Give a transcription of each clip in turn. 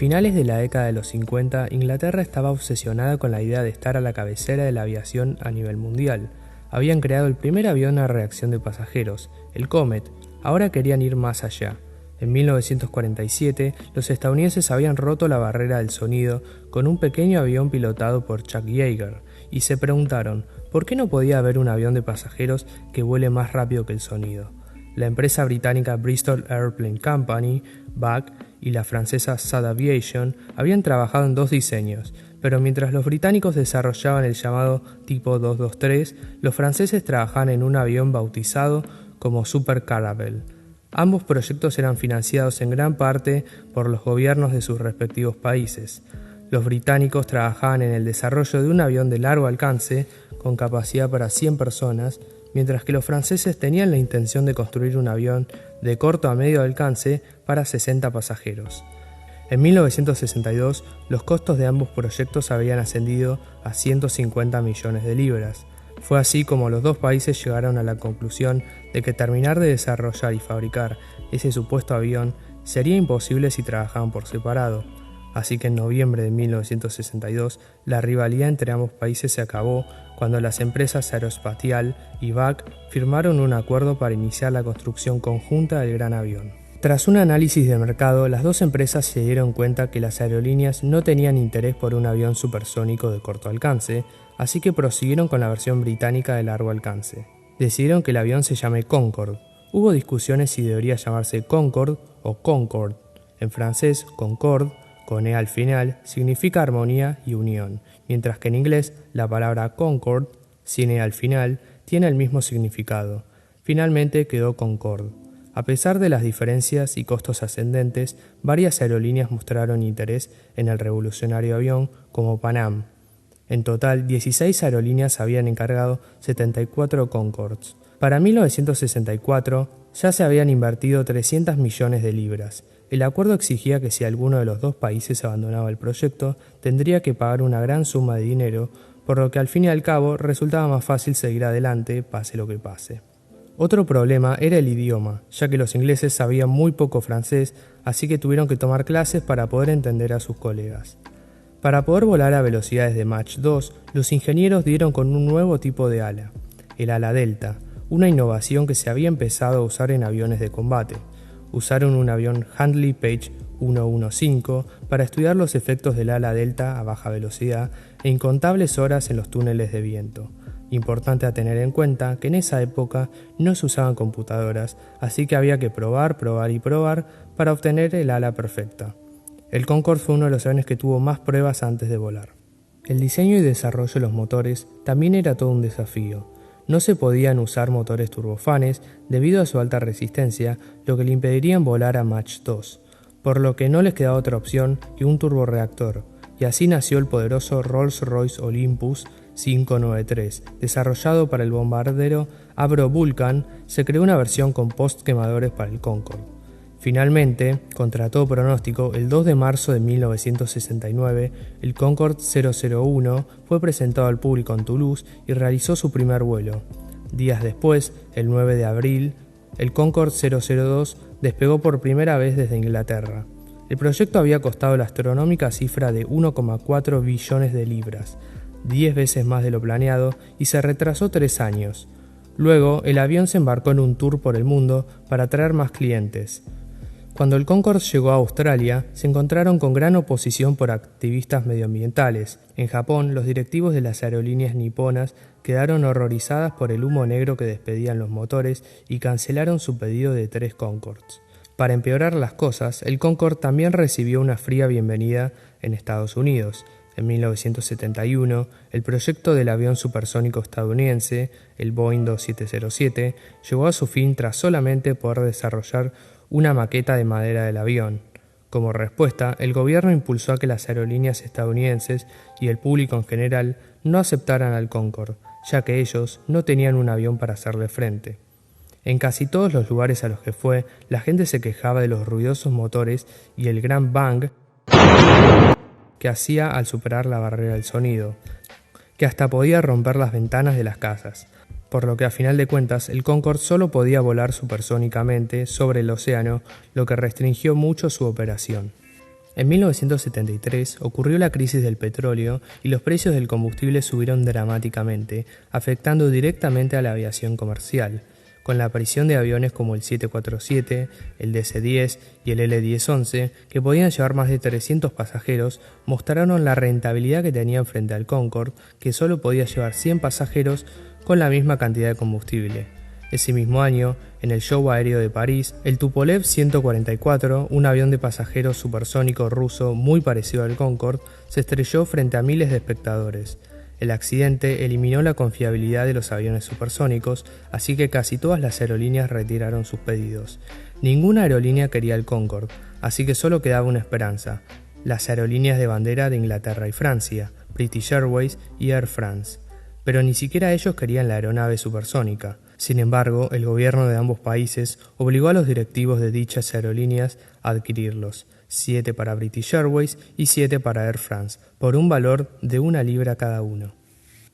finales de la década de los 50, Inglaterra estaba obsesionada con la idea de estar a la cabecera de la aviación a nivel mundial. Habían creado el primer avión a reacción de pasajeros, el Comet. Ahora querían ir más allá. En 1947, los estadounidenses habían roto la barrera del sonido con un pequeño avión pilotado por Chuck Yeager, y se preguntaron, ¿por qué no podía haber un avión de pasajeros que vuele más rápido que el sonido? La empresa británica Bristol Airplane Company, BAC, y la francesa SAD Aviation habían trabajado en dos diseños, pero mientras los británicos desarrollaban el llamado Tipo 223, los franceses trabajaban en un avión bautizado como Super Caravelle. Ambos proyectos eran financiados en gran parte por los gobiernos de sus respectivos países. Los británicos trabajaban en el desarrollo de un avión de largo alcance con capacidad para 100 personas, mientras que los franceses tenían la intención de construir un avión de corto a medio alcance para 60 pasajeros. En 1962, los costos de ambos proyectos habían ascendido a 150 millones de libras. Fue así como los dos países llegaron a la conclusión de que terminar de desarrollar y fabricar ese supuesto avión sería imposible si trabajaban por separado. Así que en noviembre de 1962, la rivalidad entre ambos países se acabó cuando las empresas Aerospatiale y BAC firmaron un acuerdo para iniciar la construcción conjunta del gran avión. Tras un análisis de mercado, las dos empresas se dieron cuenta que las aerolíneas no tenían interés por un avión supersónico de corto alcance, así que prosiguieron con la versión británica de largo alcance. Decidieron que el avión se llame Concorde. Hubo discusiones si debería llamarse Concorde o Concorde. En francés, Concorde, con E al final, significa armonía y unión, mientras que en inglés la palabra Concorde, sin E al final, tiene el mismo significado. Finalmente quedó Concorde. A pesar de las diferencias y costos ascendentes, varias aerolíneas mostraron interés en el revolucionario avión, como Pan Am. En total, 16 aerolíneas habían encargado 74 Concordes. Para 1964 ya se habían invertido 300 millones de libras. El acuerdo exigía que si alguno de los dos países abandonaba el proyecto, tendría que pagar una gran suma de dinero, por lo que al fin y al cabo resultaba más fácil seguir adelante, pase lo que pase. Otro problema era el idioma, ya que los ingleses sabían muy poco francés, así que tuvieron que tomar clases para poder entender a sus colegas. Para poder volar a velocidades de Mach 2, los ingenieros dieron con un nuevo tipo de ala, el ala delta, una innovación que se había empezado a usar en aviones de combate. Usaron un avión Handley Page 115 para estudiar los efectos del ala delta a baja velocidad e incontables horas en los túneles de viento. Importante a tener en cuenta que en esa época no se usaban computadoras, así que había que probar para obtener el ala perfecta. El Concorde fue uno de los aviones que tuvo más pruebas antes de volar. El diseño y desarrollo de los motores también era todo un desafío. No se podían usar motores turbofanes debido a su alta resistencia, lo que le impedirían volar a Mach 2, por lo que no les quedaba otra opción que un turborreactor, y así nació el poderoso Rolls-Royce Olympus 593. Desarrollado para el bombardero Avro Vulcan, se creó una versión con post-quemadores para el Concorde. Finalmente, contra todo pronóstico, el 2 de marzo de 1969, el Concorde 001 fue presentado al público en Toulouse y realizó su primer vuelo. Días después, el 9 de abril, el Concorde 002 despegó por primera vez desde Inglaterra. El proyecto había costado la astronómica cifra de 1,4 billones de libras, 10 veces más de lo planeado, y se retrasó 3 años. Luego, el avión se embarcó en un tour por el mundo para atraer más clientes. Cuando el Concorde llegó a Australia, se encontraron con gran oposición por activistas medioambientales. En Japón, los directivos de las aerolíneas niponas quedaron horrorizadas por el humo negro que despedían los motores y cancelaron su pedido de 3 Concordes. Para empeorar las cosas, el Concorde también recibió una fría bienvenida en Estados Unidos. En 1971, el proyecto del avión supersónico estadounidense, el Boeing 2707, llegó a su fin tras solamente poder desarrollar una maqueta de madera del avión. Como respuesta, el gobierno impulsó a que las aerolíneas estadounidenses y el público en general no aceptaran al Concorde, ya que ellos no tenían un avión para hacerle frente. En casi todos los lugares a los que fue, la gente se quejaba de los ruidosos motores y el gran bang que hacía al superar la barrera del sonido, que hasta podía romper las ventanas de las casas, por lo que a final de cuentas el Concorde solo podía volar supersónicamente sobre el océano, lo que restringió mucho su operación. En 1973 ocurrió la crisis del petróleo y los precios del combustible subieron dramáticamente, afectando directamente a la aviación comercial. Con la aparición de aviones como el 747, el DC-10 y el L-1011, que podían llevar más de 300 pasajeros, mostraron la rentabilidad que tenían frente al Concorde, que solo podía llevar 100 pasajeros con la misma cantidad de combustible. Ese mismo año, en el Show Aéreo de París, el Tupolev 144, un avión de pasajeros supersónico ruso muy parecido al Concorde, se estrelló frente a miles de espectadores. El accidente eliminó la confiabilidad de los aviones supersónicos, así que casi todas las aerolíneas retiraron sus pedidos. Ninguna aerolínea quería el Concorde, así que solo quedaba una esperanza: las aerolíneas de bandera de Inglaterra y Francia, British Airways y Air France. Pero ni siquiera ellos querían la aeronave supersónica. Sin embargo, el gobierno de ambos países obligó a los directivos de dichas aerolíneas a adquirirlos, 7 para British Airways y 7 para Air France, por un valor de £1 cada uno.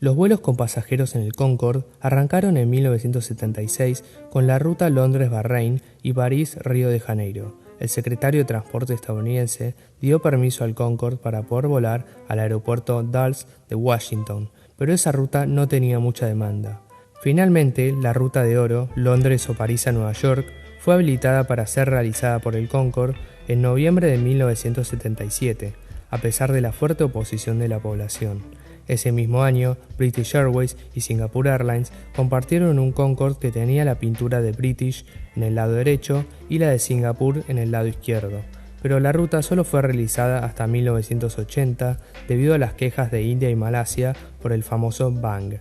Los vuelos con pasajeros en el Concorde arrancaron en 1976 con la ruta Londres-Bahrein y París-Río de Janeiro. El secretario de Transporte estadounidense dio permiso al Concorde para poder volar al aeropuerto Dulles de Washington, pero esa ruta no tenía mucha demanda. Finalmente, la ruta de oro, Londres o París a Nueva York, fue habilitada para ser realizada por el Concorde en noviembre de 1977, a pesar de la fuerte oposición de la población. Ese mismo año, British Airways y Singapore Airlines compartieron un Concorde que tenía la pintura de British en el lado derecho y la de Singapur en el lado izquierdo, pero la ruta solo fue realizada hasta 1980 debido a las quejas de India y Malasia por el famoso Bang.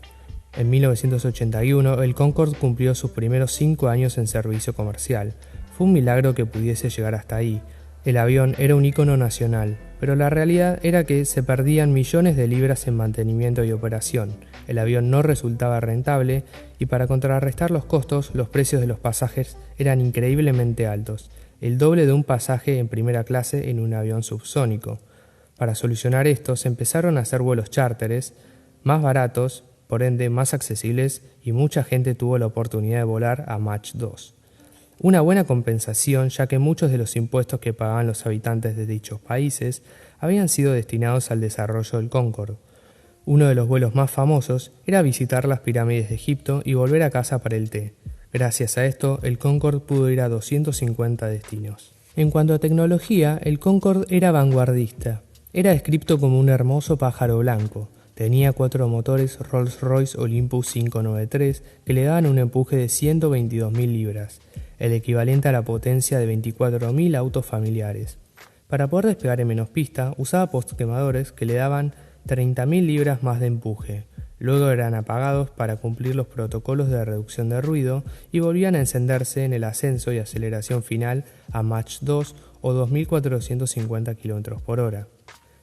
En 1981, el Concorde cumplió sus primeros 5 años en servicio comercial. Fue un milagro que pudiese llegar hasta ahí. El avión era un ícono nacional, pero la realidad era que se perdían millones de libras en mantenimiento y operación. El avión no resultaba rentable y para contrarrestar los costos, los precios de los pasajes eran increíblemente altos, el doble de un pasaje en primera clase en un avión subsónico. Para solucionar esto, se empezaron a hacer vuelos chárteres más baratos, por ende más accesibles, y mucha gente tuvo la oportunidad de volar a Mach 2. Una buena compensación, ya que muchos de los impuestos que pagaban los habitantes de dichos países habían sido destinados al desarrollo del Concorde. Uno de los vuelos más famosos era visitar las pirámides de Egipto y volver a casa para el té. Gracias a esto, el Concorde pudo ir a 250 destinos. En cuanto a tecnología, el Concorde era vanguardista. Era descrito como un hermoso pájaro blanco. Tenía 4 motores Rolls-Royce Olympus 593 que le daban un empuje de 122.000 libras, el equivalente a la potencia de 24.000 autos familiares. Para poder despegar en menos pista, usaba postquemadores que le daban 30.000 libras más de empuje. Luego eran apagados para cumplir los protocolos de reducción de ruido y volvían a encenderse en el ascenso y aceleración final a Mach 2 o 2.450 km por hora.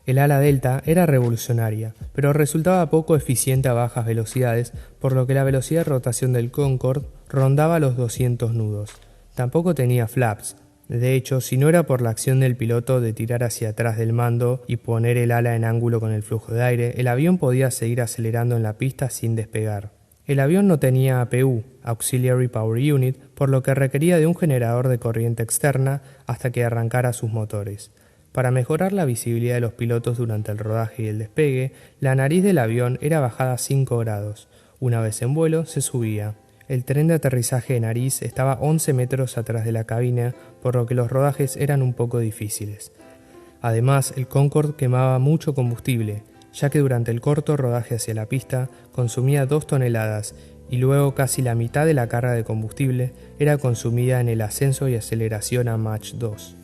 El ala delta era revolucionaria, pero resultaba poco eficiente a bajas velocidades, por lo que la velocidad de rotación del Concorde rondaba los 200 nudos. Tampoco tenía flaps. De hecho, si no era por la acción del piloto de tirar hacia atrás del mando y poner el ala en ángulo con el flujo de aire, el avión podía seguir acelerando en la pista sin despegar. El avión no tenía APU, Auxiliary Power Unit, por lo que requería de un generador de corriente externa hasta que arrancara sus motores. Para mejorar la visibilidad de los pilotos durante el rodaje y el despegue, la nariz del avión era bajada 5 grados. Una vez en vuelo, se subía. El tren de aterrizaje de nariz estaba 11 metros atrás de la cabina, por lo que los rodajes eran un poco difíciles. Además, el Concorde quemaba mucho combustible, ya que durante el corto rodaje hacia la pista consumía 2 toneladas y luego casi la mitad de la carga de combustible era consumida en el ascenso y aceleración a Mach 2.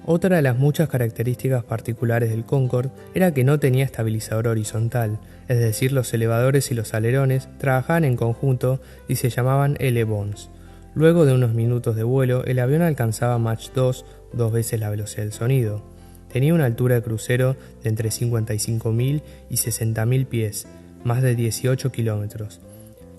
Otra de las muchas características particulares del Concorde era que no tenía estabilizador horizontal, es decir, los elevadores y los alerones trabajaban en conjunto y se llamaban elebones. Luego de unos minutos de vuelo, el avión alcanzaba Mach 2, 2 veces la velocidad del sonido. Tenía una altura de crucero de entre 55.000 y 60.000 pies, más de 18 kilómetros.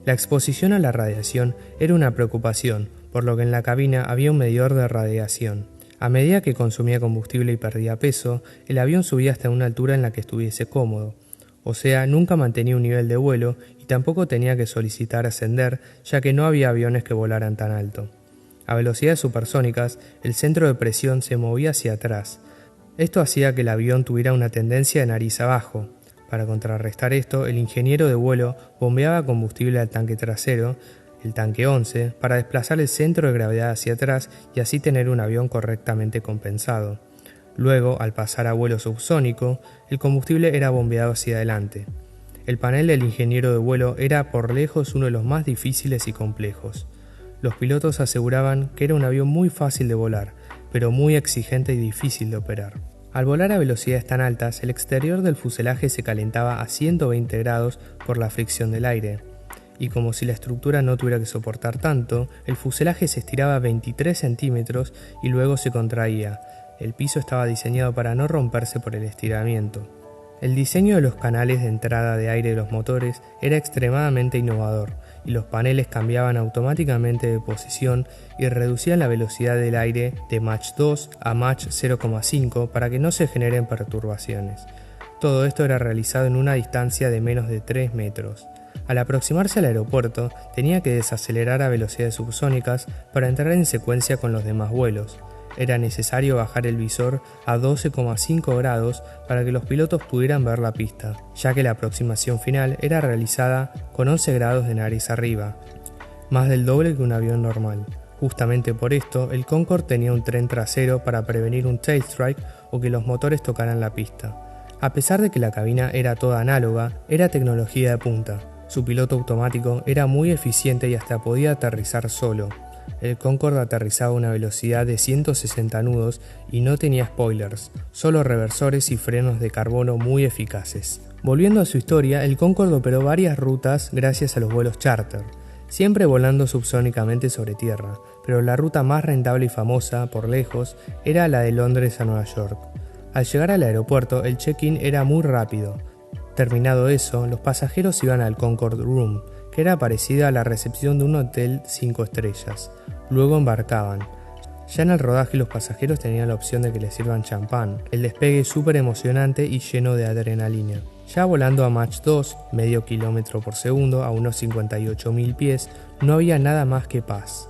La exposición a la radiación era una preocupación, por lo que en la cabina había un medidor de radiación. A medida que consumía combustible y perdía peso, el avión subía hasta una altura en la que estuviese cómodo. O sea, nunca mantenía un nivel de vuelo y tampoco tenía que solicitar ascender, ya que no había aviones que volaran tan alto. A velocidades supersónicas, el centro de presión se movía hacia atrás. Esto hacía que el avión tuviera una tendencia de nariz abajo. Para contrarrestar esto, el ingeniero de vuelo bombeaba combustible al tanque trasero, el tanque 11, para desplazar el centro de gravedad hacia atrás y así tener un avión correctamente compensado. Luego, al pasar a vuelo subsónico, el combustible era bombeado hacia adelante. El panel del ingeniero de vuelo era por lejos uno de los más difíciles y complejos. Los pilotos aseguraban que era un avión muy fácil de volar, pero muy exigente y difícil de operar. Al volar a velocidades tan altas, el exterior del fuselaje se calentaba a 120 grados por la fricción del aire, y como si la estructura no tuviera que soportar tanto, el fuselaje se estiraba 23 centímetros y luego se contraía. El piso estaba diseñado para no romperse por el estiramiento. El diseño de los canales de entrada de aire de los motores era extremadamente innovador, y los paneles cambiaban automáticamente de posición y reducían la velocidad del aire de Mach 2 a Mach 0,5 para que no se generen perturbaciones. Todo esto era realizado en una distancia de menos de 3 metros. Al aproximarse al aeropuerto, tenía que desacelerar a velocidades subsónicas para entrar en secuencia con los demás vuelos. Era necesario bajar el visor a 12,5 grados para que los pilotos pudieran ver la pista, ya que la aproximación final era realizada con 11 grados de nariz arriba, más del doble que un avión normal. Justamente por esto, el Concorde tenía un tren trasero para prevenir un tail strike o que los motores tocaran la pista. A pesar de que la cabina era toda análoga, era tecnología de punta. Su piloto automático era muy eficiente y hasta podía aterrizar solo. El Concorde aterrizaba a una velocidad de 160 nudos y no tenía spoilers, solo reversores y frenos de carbono muy eficaces. Volviendo a su historia, el Concorde operó varias rutas gracias a los vuelos charter, siempre volando subsónicamente sobre tierra, pero la ruta más rentable y famosa, por lejos, era la de Londres a Nueva York. Al llegar al aeropuerto, el check-in era muy rápido. Terminado eso, los pasajeros iban al Concorde Room, que era parecida a la recepción de un hotel 5 estrellas. Luego embarcaban. Ya en el rodaje los pasajeros tenían la opción de que les sirvan champán. El despegue súper emocionante y lleno de adrenalina. Ya volando a Mach 2, medio kilómetro por segundo, a unos 58.000 pies, no había nada más que paz.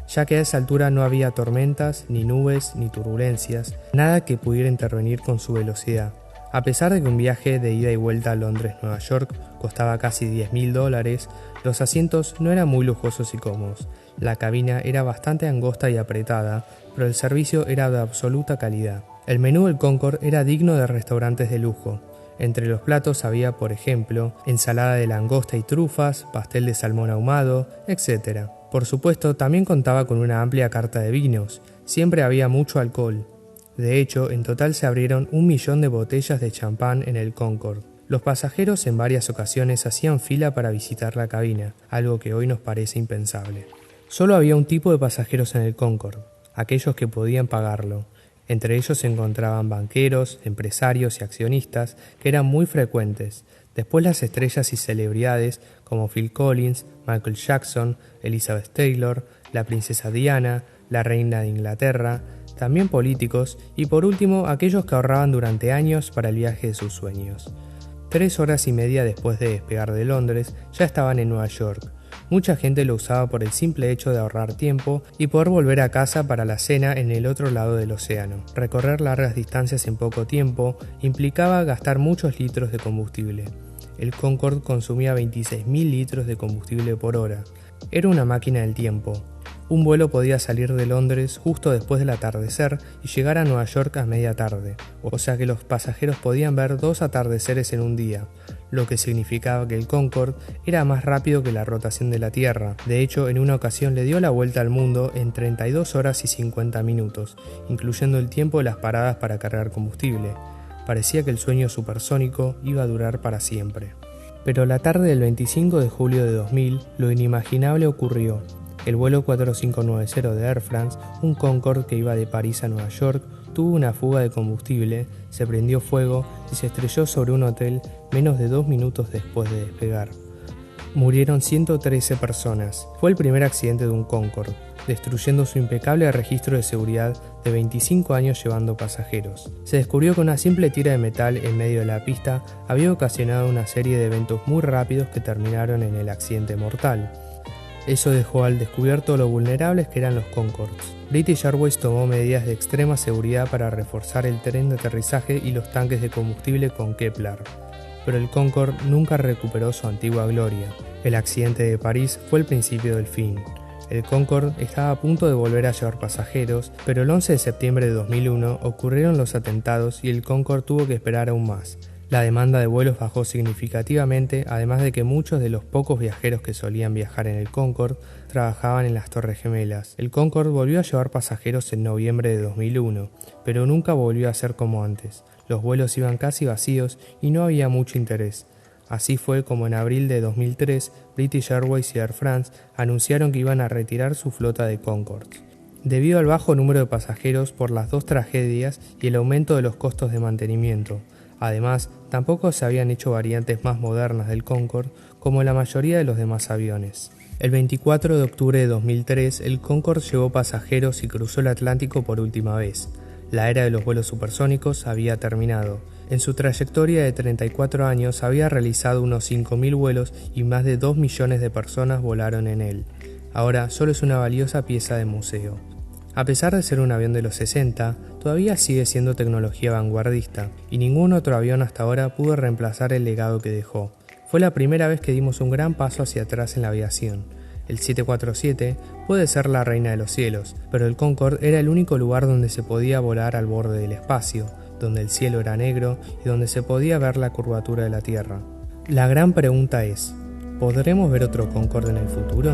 Ya que a esa altura no había tormentas, ni nubes, ni turbulencias, nada que pudiera intervenir con su velocidad. A pesar de que un viaje de ida y vuelta a Londres-Nueva York costaba casi $10.000, los asientos no eran muy lujosos y cómodos. La cabina era bastante angosta y apretada, pero el servicio era de absoluta calidad. El menú del Concorde era digno de restaurantes de lujo. Entre los platos había, por ejemplo, ensalada de langosta y trufas, pastel de salmón ahumado, etc. Por supuesto, también contaba con una amplia carta de vinos. Siempre había mucho alcohol. De hecho, en total se abrieron 1 millón de botellas de champán en el Concorde. Los pasajeros en varias ocasiones hacían fila para visitar la cabina, algo que hoy nos parece impensable. Solo había un tipo de pasajeros en el Concorde, aquellos que podían pagarlo. Entre ellos se encontraban banqueros, empresarios y accionistas, que eran muy frecuentes. Después las estrellas y celebridades como Phil Collins, Michael Jackson, Elizabeth Taylor, la princesa Diana, la reina de Inglaterra, también políticos y por último aquellos que ahorraban durante años para el viaje de sus sueños. 3 horas y media después de despegar de Londres ya estaban en Nueva York. Mucha gente lo usaba por el simple hecho de ahorrar tiempo y poder volver a casa para la cena en el otro lado del océano. Recorrer largas distancias en poco tiempo implicaba gastar muchos litros de combustible. El Concorde consumía 26.000 litros de combustible por hora. Era una máquina del tiempo. Un vuelo podía salir de Londres justo después del atardecer y llegar a Nueva York a media tarde, o sea que los pasajeros podían ver 2 atardeceres en un día, lo que significaba que el Concorde era más rápido que la rotación de la Tierra. De hecho, en una ocasión le dio la vuelta al mundo en 32 horas y 50 minutos, incluyendo el tiempo de las paradas para cargar combustible. Parecía que el sueño supersónico iba a durar para siempre. Pero la tarde del 25 de julio de 2000, lo inimaginable ocurrió. El vuelo 4590 de Air France, un Concorde que iba de París a Nueva York, tuvo una fuga de combustible, se prendió fuego y se estrelló sobre un hotel menos de 2 minutos después de despegar. Murieron 113 personas. Fue el primer accidente de un Concorde, destruyendo su impecable registro de seguridad de 25 años llevando pasajeros. Se descubrió que una simple tira de metal en medio de la pista había ocasionado una serie de eventos muy rápidos que terminaron en el accidente mortal. Eso dejó al descubierto lo vulnerables que eran los Concords. British Airways tomó medidas de extrema seguridad para reforzar el tren de aterrizaje y los tanques de combustible con Kevlar. Pero el Concorde nunca recuperó su antigua gloria. El accidente de París fue el principio del fin. El Concorde estaba a punto de volver a llevar pasajeros, pero el 11 de septiembre de 2001 ocurrieron los atentados y el Concorde tuvo que esperar aún más. La demanda de vuelos bajó significativamente, además de que muchos de los pocos viajeros que solían viajar en el Concorde trabajaban en las Torres Gemelas. El Concorde volvió a llevar pasajeros en noviembre de 2001, pero nunca volvió a ser como antes. Los vuelos iban casi vacíos y no había mucho interés. Así fue como en abril de 2003, British Airways y Air France anunciaron que iban a retirar su flota de Concorde. Debido al bajo número de pasajeros por las dos tragedias y el aumento de los costos de mantenimiento. Además, tampoco se habían hecho variantes más modernas del Concorde como la mayoría de los demás aviones. El 24 de octubre de 2003, el Concorde llevó pasajeros y cruzó el Atlántico por última vez. La era de los vuelos supersónicos había terminado. En su trayectoria de 34 años había realizado unos 5.000 vuelos y más de 2 millones de personas volaron en él. Ahora solo es una valiosa pieza de museo. A pesar de ser un avión de los 60, todavía sigue siendo tecnología vanguardista, y ningún otro avión hasta ahora pudo reemplazar el legado que dejó. Fue la primera vez que dimos un gran paso hacia atrás en la aviación. El 747 puede ser la reina de los cielos, pero el Concorde era el único lugar donde se podía volar al borde del espacio, donde el cielo era negro y donde se podía ver la curvatura de la Tierra. La gran pregunta es, ¿podremos ver otro Concorde en el futuro?